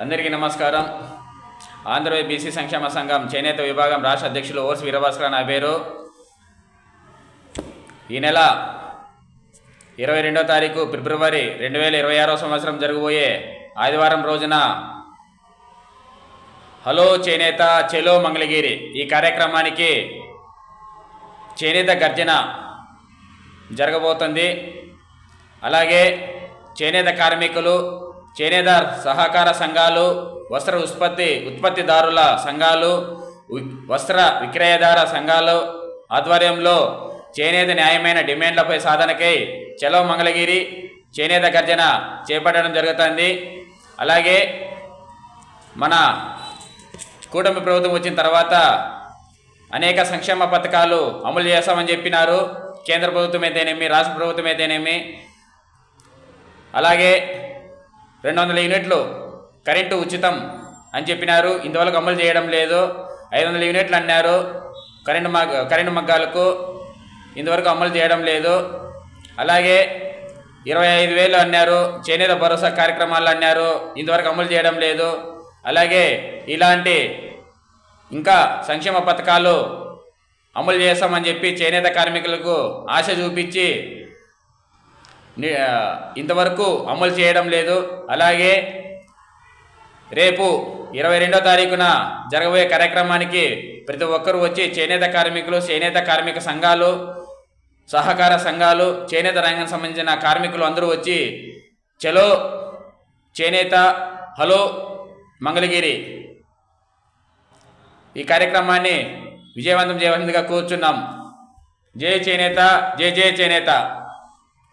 అందరికీ నమస్కారం. ఆంధ్రప్రదేశ్ బీసీ సంక్షేమ సంఘం చేనేత విభాగం రాష్ట్ర అధ్యక్షులు ఓర్స్ వీరభాస్కర్ నా పేరు. ఈ నెల 22వ తారీఖు ఫిబ్రవరి 2026 సంవత్సరం జరగబోయే ఆదివారం రోజున హలో చేనేత చెలో మంగళగిరి ఈ కార్యక్రమానికి చేనేత గర్జన జరగబోతుంది. అలాగే చేనేత కార్మికులు, చేనేత సహకార సంఘాలు, వస్త్ర ఉత్పత్తిదారుల సంఘాలు, వస్త్ర విక్రయదార సంఘాలు ఆధ్వర్యంలో చేనేత న్యాయమైన డిమాండ్లపై సాధనకై చలో మంగళగిరి చేనేత గర్జన చేపట్టడం జరుగుతుంది. అలాగే మన కూటమి ప్రభుత్వం వచ్చిన తర్వాత అనేక సంక్షేమ పథకాలు అమలు చేస్తామని చెప్పినారు. కేంద్ర ప్రభుత్వం అయితేనేమి, రాష్ట్ర ప్రభుత్వం అయితేనేమి. అలాగే 200 యూనిట్లు కరెంటు ఉచితం అని చెప్పినారు, ఇంతవరకు అమలు చేయడం లేదు. 500 యూనిట్లు అన్నారు కరెంటు మగ్గాలకు, ఇంతవరకు అమలు చేయడం లేదు. అలాగే 25,000 అన్నారు చేనేత భరోసా కార్యక్రమాలు అన్నారు, ఇంతవరకు అమలు చేయడం లేదు. అలాగే ఇలాంటి ఇంకా సంక్షేమ పథకాలు అమలు చేస్తామని చెప్పి చేనేత కార్మికులకు ఆశ చూపించి ఇంతవరకు అమలు చేయడం లేదు. అలాగే రేపు 22వ తారీఖున జరగబోయే కార్యక్రమానికి ప్రతి ఒక్కరూ వచ్చి చేనేత కార్మికులు, చేనేత కార్మిక సంఘాలు, సహకార సంఘాలు, చేనేత రంగానికి సంబంధించిన కార్మికులు అందరూ వచ్చి చలో చేనేత హలో మంగళగిరి ఈ కార్యక్రమాన్ని విజయవంతం చేయవలసిందిగా కోరుచున్నాం. జై చేనేత, జై జై చేనేత.